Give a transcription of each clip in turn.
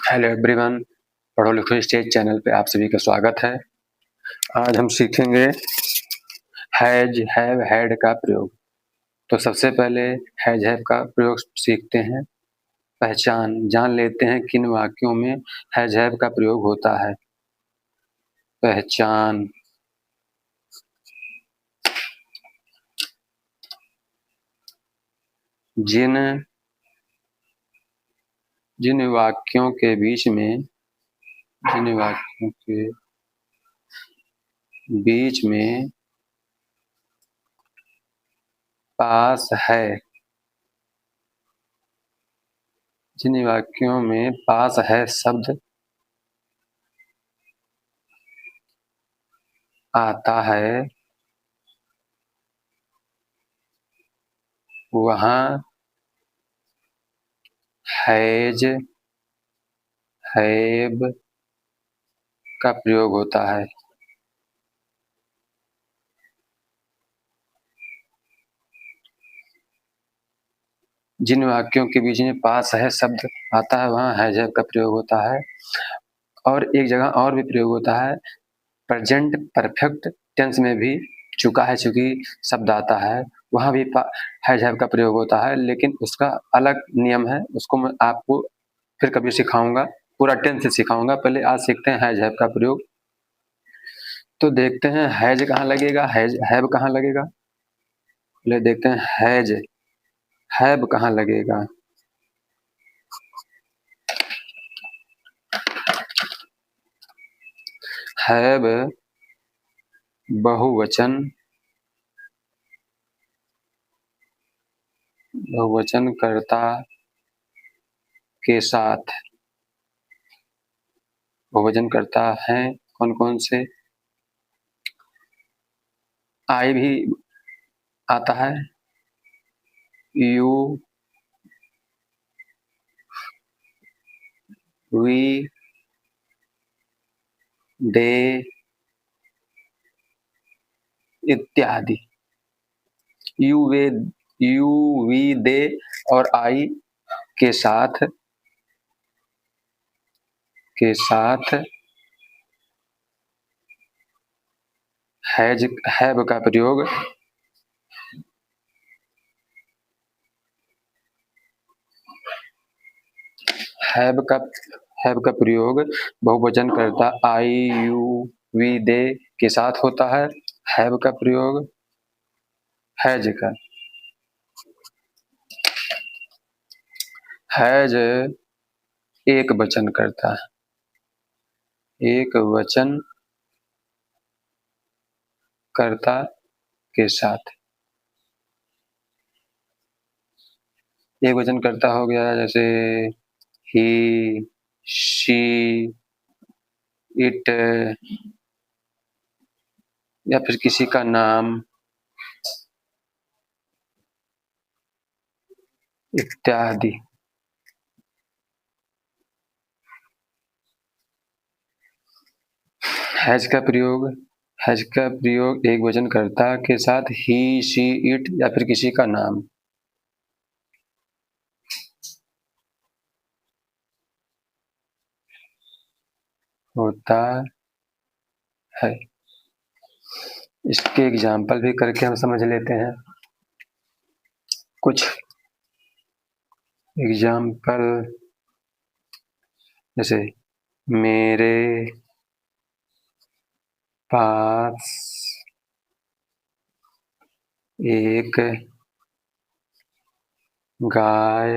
Hello everyone, पढ़ो लिखो stage channel पे आप सभी का स्वागत है। आज हम सीखेंगे हैज हैव हैड का प्रयोग। तो सबसे पहले हैज हैव का प्रयोग सीखते हैं। पहचान जान लेते हैं किन वाक्यों में हैज हैव का प्रयोग होता है। पहचान जिन वाक्यों के बीच में पास है, जिन वाक्यों में पास है शब्द आता है वहाँ हैज हैव का प्रयोग होता है। जिन वाक्यों के बीच में पास है शब्द आता है वहाँ हैज हैव का प्रयोग होता है। और एक जगह और भी प्रयोग होता है, प्रेजेंट परफेक्ट टेंस में भी चुका है चुकी शब्द आता है वहाँ भी हैज हैव का प्रयोग होता है, लेकिन उसका अलग नियम है। उसको मैं आपको फिर कभी सिखाऊंगा, पूरा टेंस से सिखाऊंगा। पहले आज सीखते हैं हैज हैव का प्रयोग। तो देखते हैं हैज कहाँ लगेगा, हैज हैव कहाँ लगेगा। पहले देखते हैं हैज हैव कहाँ लगेगा। हैव बहुवचनकर्ता के साथ, बहुवचनकर्ता हैं कौन कौन से। आई भी आता है, यू, वी, दे इत्यादि। यू वी दे और आई के साथ हैज हैव का प्रयोग हैव का प्रयोग बहुवचनकर्ता आई, यू, वी, दे के साथ होता है। हैव का प्रयोग हैज का। हैज एक वचन करता है, एक वचन कर्ता के साथ। एक वचन कर्ता हो गया जैसे ही, शी, इट, या फिर किसी का नाम इत्यादि। हैज का प्रयोग एक वचन कर्ता के साथ ही, शी, इट या फिर किसी का नाम। होता है। इसके एग्जाम्पल भी करके हम समझ लेते हैं। कुछ एग्जाम्पल जैसे मेरे पास एक गाय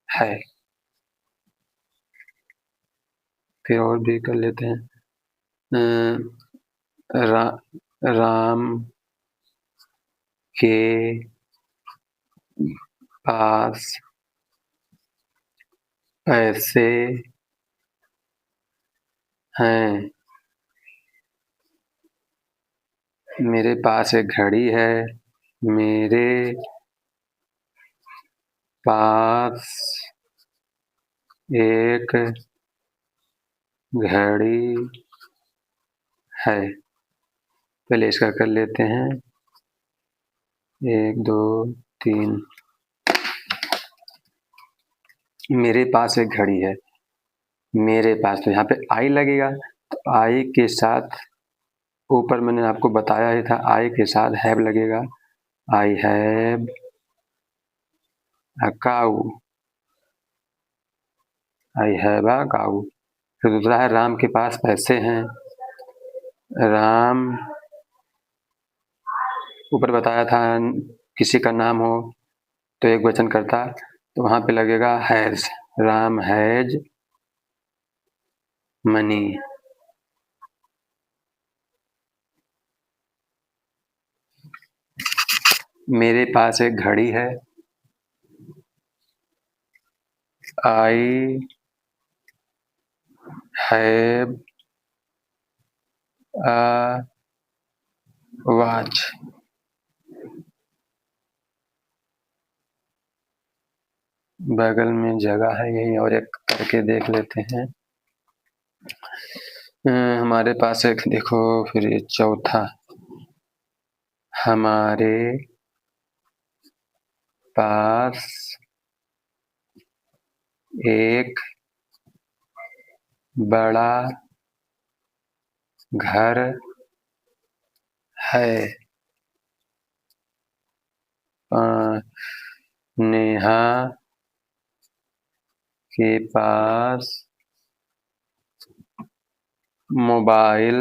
है। फिर और भी कर लेते हैं। राम के पास पैसे हैं। मेरे पास एक घड़ी है। मेरे पास एक घड़ी है। पहले इसका कर लेते हैं, 1 2 3। मेरे पास एक घड़ी है। मेरे पास, तो यहाँ पे आई लगेगा, तो आई के साथ ऊपर मैंने आपको बताया ही था, आई के साथ हैव लगेगा। I have a cow, I have a cow. फिर दूसरा है राम के पास पैसे हैं। राम, ऊपर बताया था किसी का नाम हो तो एक वचन करता, तो वहां पे लगेगा हैज। Ram has money. मेरे पास एक घड़ी है। आई हैव अ वॉच। बगल में जगह है यही, और एक करके देख लेते हैं। हमारे पास एक देखो, फिर ये चौथा, हमारे पास एक बड़ा घर है। नेहा के पास मोबाइल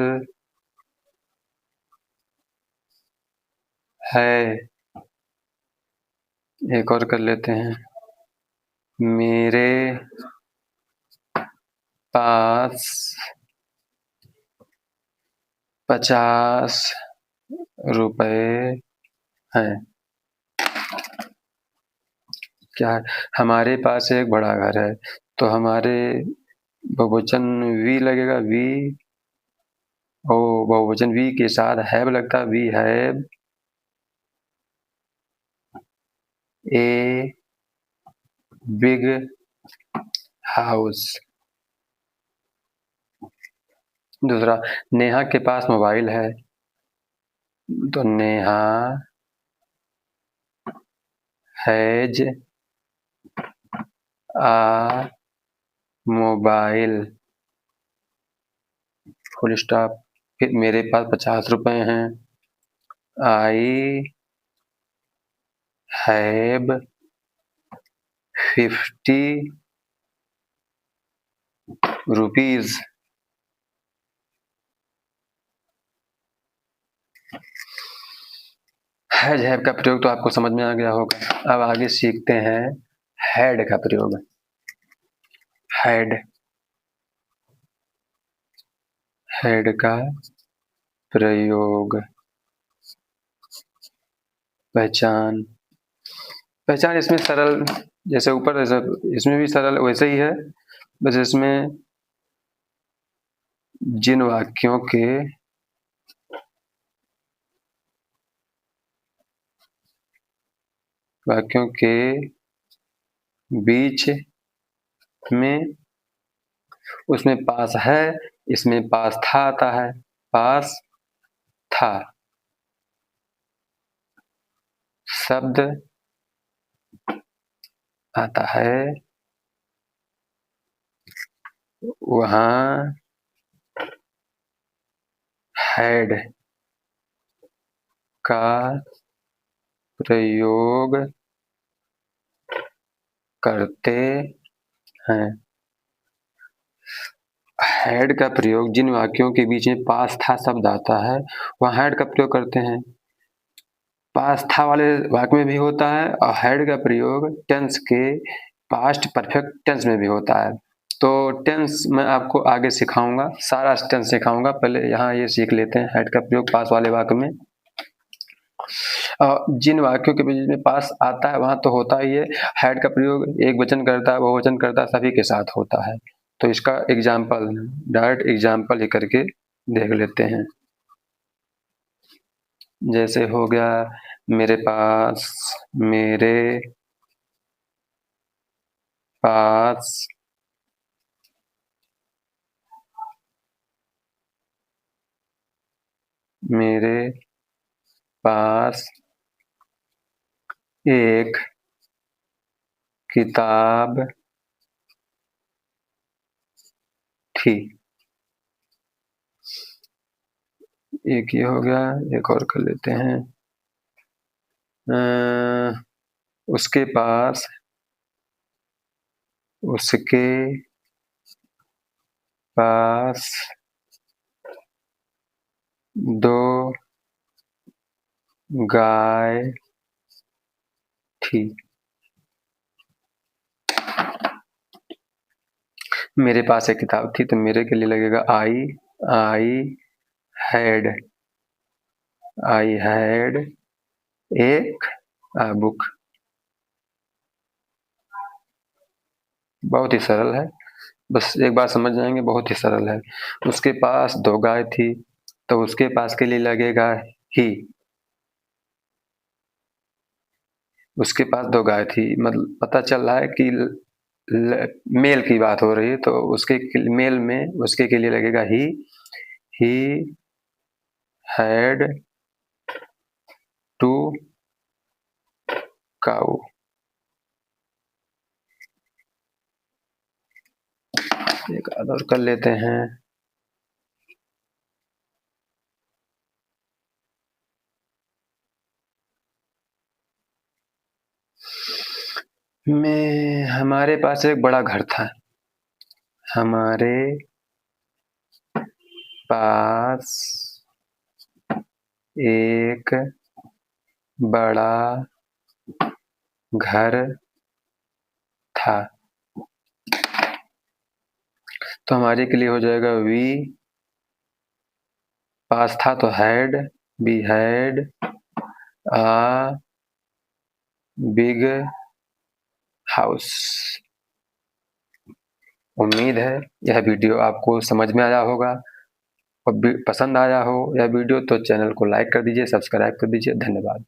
है। एक और कर लेते हैं। मेरे पास 50 रुपए हैं। क्या है? हमारे पास एक बड़ा घर है, तो हमारे बहुवचन वी लगेगा। वी, ओ बहुवचन वी के साथ हैव लगता, we have a big house. दूसरा, नेहा के पास मोबाइल है, तो Neha has a mobile, full stop. फिर मेरे पास 50 रुपए हैं। I have 50 rupees. Has have का प्रयोग तो आपको समझ में आ गया होगा। अब आगे सीखते हैं हैड का प्रयोग। हैड, हैड का प्रयोग। पहचान, पहचान इसमें सरल, जैसे ऊपर इसमें भी सरल वैसे ही है, बस इसमें जिन वाक्यों के बीच में, उसमें पास है, इसमें पास था आता है। पास था शब्द आता है, वहां हैड का प्रयोग करते हैं। हैड का प्रयोग जिन वाक्यों के बीच में पास था शब्द आता है, वहां हैड का प्रयोग करते हैं। पास था वाले वाक्य में भी होता है, और हैड का प्रयोग टेंस के पास्ट परफेक्ट टेंस में भी होता है। तो टेंस मैं आपको आगे सिखाऊंगा, सारा टेंस सिखाऊंगा, पहले यहाँ ये सीख लेते हैं हैड का प्रयोग पास वाले वाक्य में। जिन वाक्यों के बीच में पास आता है वहां तो होता ही है। हैड का प्रयोग एक वचन करता, बहुवचन करता, सभी के साथ होता है। तो इसका एग्जाम्पल, डायरेक्ट एग्जाम्पल ही करके देख लेते हैं। जैसे हो गया मेरे पास, मेरे पास मेरे पास एक किताब ही। एक ये हो गया, एक और कर लेते हैं। उसके पास उसके पास 2 गाय थी। मेरे पास एक किताब थी, तो मेरे के लिए लगेगा आई हैड एक बुक। बहुत ही सरल है, बस एक बार समझ जाएंगे, बहुत ही सरल है। उसके पास 2 गाय थी, तो उसके पास के लिए लगेगा ही। उसके पास 2 गाय थी, मतलब पता चल रहा है कि मेल की बात हो रही है, तो उसके मेल में उसके के लिए लगेगा ही हैड 2 काऊ। एक आध और कर लेते हैं। हमारे पास एक बड़ा घर था। हमारे पास एक बड़ा घर था। तो हमारे के लिए हो जाएगा वी पास था, तो had we had a big house. उम्मीद है यह वीडियो आपको समझ में आया होगा, और पसंद आया हो यह वीडियो तो चैनल को लाइक कर दीजिए, सब्सक्राइब कर दीजिए। धन्यवाद।